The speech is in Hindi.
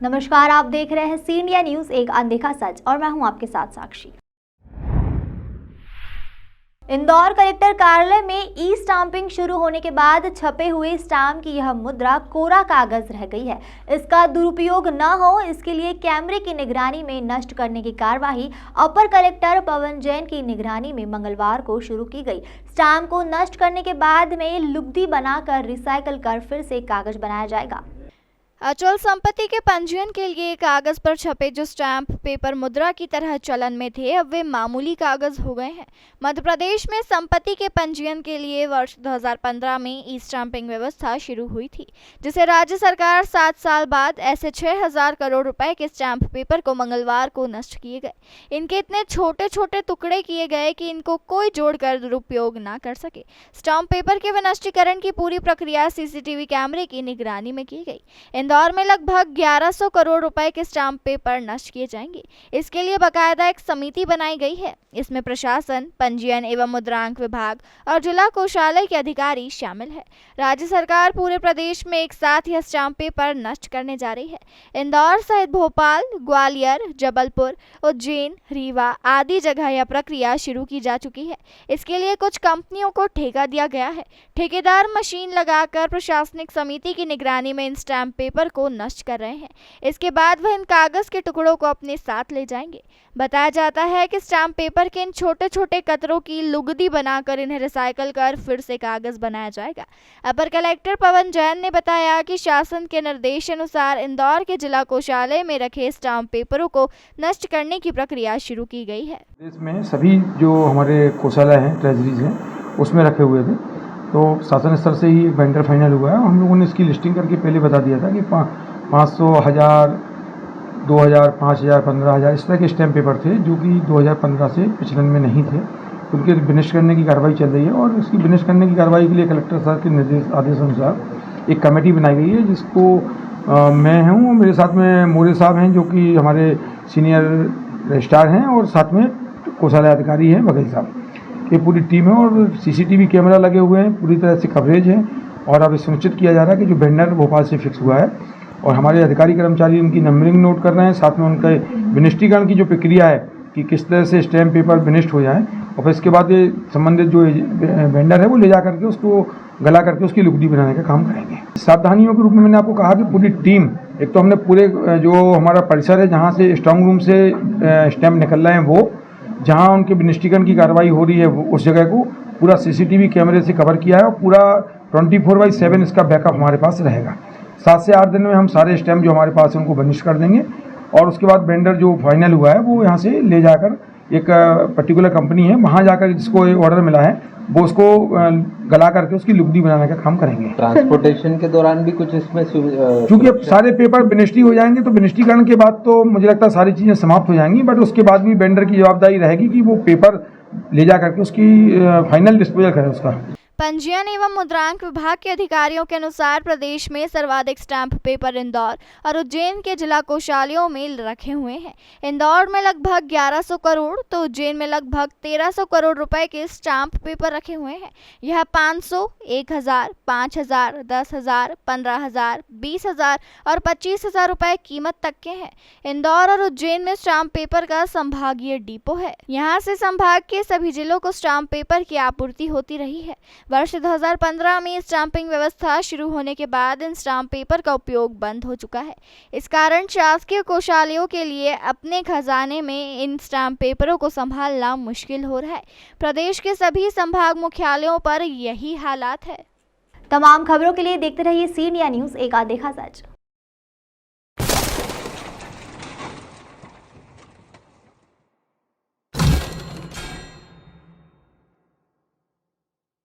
नमस्कार, आप देख रहे हैं सी इंडिया न्यूज, एक अनदेखा सच, और मैं हूं आपके साथ साक्षी। इंदौर कलेक्टर कार्यालय में ई स्टाम्पिंग शुरू होने के बाद छपे हुए स्टाम्प की यह मुद्रा कोरा कागज रह गई है। इसका दुरुपयोग न हो, इसके लिए कैमरे की निगरानी में नष्ट करने की कार्यवाही अपर कलेक्टर पवन जैन की निगरानी में मंगलवार को शुरू की गई। स्टाम्प को नष्ट करने के बाद में लुगदी बनाकर रिसाइकल कर फिर से कागज बनाया जाएगा। अचल संपत्ति के पंजीयन के लिए कागज पर छपे जो स्टैंप पेपर मुद्रा की तरह चलन में थे, अब वे मामूली कागज हो गए हैं। मध्य प्रदेश में संपत्ति के पंजीयन के लिए वर्ष 2015 में ई स्टाम्पिंग व्यवस्था शुरू हुई थी, जिसे राज्य सरकार 7 साल बाद ऐसे 6,000 करोड़ रुपए के स्टैंप पेपर को मंगलवार को नष्ट किए गए। इनके इतने छोटे छोटे टुकड़े किए गए कि इनको कोई जोड़कर दुरुपयोग ना कर सके। स्टाम्प पेपर के विनष्टीकरण की पूरी प्रक्रिया सीसीटीवी कैमरे की निगरानी में की गई। इंदौर में लगभग 1100 करोड़ रुपए के स्टाम्प पेपर नष्ट किए जाएंगे। इसके लिए बाकायदा एक समिति बनाई गई है। इसमें प्रशासन, पंजीयन एवं मुद्रांक विभाग और जिला कोषालय के अधिकारी शामिल है। राज्य सरकार पूरे प्रदेश में एक साथ यह स्टाम्प पेपर नष्ट करने जा रही है। इंदौर सहित भोपाल, ग्वालियर, जबलपुर, उज्जैन, रीवा आदि जगह यह प्रक्रिया शुरू की जा चुकी है। इसके लिए कुछ कंपनियों को ठेका दिया गया है। ठेकेदार मशीन लगाकर प्रशासनिक समिति की निगरानी में इन स्टाम्प पेपर को नष्ट कर रहे हैं। इसके बाद वह इन कागज के टुकड़ों को अपने साथ ले जाएंगे। बताया जाता है कि स्टाम्प पेपर के इन छोटे छोटे कतरों की लुगदी बनाकर इन्हें रिसाइकल कर फिर से कागज बनाया जाएगा। अपर कलेक्टर पवन जैन ने बताया कि शासन के निर्देशानुसार इंदौर के जिला कोषालय में रखे स्टाम्प पेपरों को नष्ट करने की प्रक्रिया शुरू की गई है। देश में सभी जो हमारे कोषालय हैं, ट्रेजरीज हैं, उसमें रखे हुए थे, तो शासन स्तर से ही एक वेंडर फाइनल हुआ है। हम लोगों ने इसकी लिस्टिंग करके पहले बता दिया था कि 500, 1000, 2000, 5000, 15000 इस तरह के स्टैम्प पेपर थे जो कि 2015 से प्रचलन में नहीं थे। उनके विनिष्ट करने की कार्रवाई चल रही है और इसकी विनिष्ट करने की कार्रवाई के लिए कलेक्टर साहब के निर्देश आदेश अनुसार एक कमेटी बनाई गई है, जिसको मैं हूँ, मेरे साथ में मोरे साहब हैं जो कि हमारे सीनियर रजिस्ट्रार हैं, और साथ में कोषालय अधिकारी हैं बघेल साहब। ये पूरी टीम है और सीसीटीवी कैमरा लगे हुए हैं, पूरी तरह से कवरेज है। और अब सुनिश्चित किया जा रहा है कि जो वेंडर भोपाल से फिक्स हुआ है और हमारे अधिकारी कर्मचारी उनकी नंबरिंग नोट कर रहे हैं, साथ में उनके विनिष्टीकरण की जो प्रक्रिया है कि किस तरह से स्टैम्प पेपर विनिष्ट हो जाए, और फिर इसके बाद ये संबंधित जो वेंडर है वो ले जा करके उसको गला करके उसकी लुगदी बनाने का काम करेंगे। सावधानियों के रूप में मैंने आपको कहा कि पूरी टीम, एक तो हमने पूरे जो हमारा परिसर है जहाँ से स्ट्रांग रूम से स्टैम्प निकल रहे हैं, वो जहाँ उनके विनिष्टीकरण की कार्रवाई हो रही है उस जगह को पूरा सीसीटीवी कैमरे से कवर किया है और पूरा 24/7 इसका बैकअप हमारे पास रहेगा। 7 से 8 दिन में हम सारे स्टैम्प जो हमारे पास है उनको विनिष्ट कर देंगे, और उसके बाद वेंडर जो फाइनल हुआ है वो यहाँ से ले जाकर एक पर्टिकुलर कंपनी है, वहाँ जाकर जिसको ऑर्डर मिला है वो उसको गला करके उसकी लुगदी बनाने का काम करेंगे। ट्रांसपोर्टेशन के दौरान भी कुछ इसमें क्योंकि अब सारे पेपर विनिष्टी हो जाएंगे तो विनिष्टीकरण के बाद तो मुझे लगता है सारी चीज़ें समाप्त हो जाएंगी, बट उसके बाद भी वेंडर की जवाबदारी रहेगी कि वो पेपर ले जा करके उसकी फाइनल डिस्पोजल करे उसका। पंजीयन एवं मुद्रांक विभाग के अधिकारियों के अनुसार प्रदेश में सर्वाधिक स्टैंप पेपर इंदौर और उज्जैन के जिला कोषालयों में रखे हुए हैं। इंदौर में लगभग 1100 करोड़ तो उज्जैन में लगभग 1300 करोड़ रुपए के स्टैंप पेपर रखे हुए हैं। यह 500, 1000, 5000, 10,000, 15,000, 20,000 और 25,000 रुपए कीमत तक के हैं। इंदौर और उज्जैन में स्टाम्प पेपर का संभागीय डिपो है। यहाँ से संभाग के सभी जिलों को स्टाम्प पेपर की आपूर्ति होती रही है। वर्ष 2015 में स्टाम्पिंग व्यवस्था शुरू होने के बाद इन स्टाम्प पेपर का उपयोग बंद हो चुका है। इस कारण शासकीय कोषालयों के लिए अपने खजाने में इन स्टाम्प पेपरों को संभालना मुश्किल हो रहा है। प्रदेश के सभी संभाग मुख्यालयों पर यही हालात है। तमाम खबरों के लिए देखते रहिए सी इंडिया न्यूज, एक अनदेखा सच।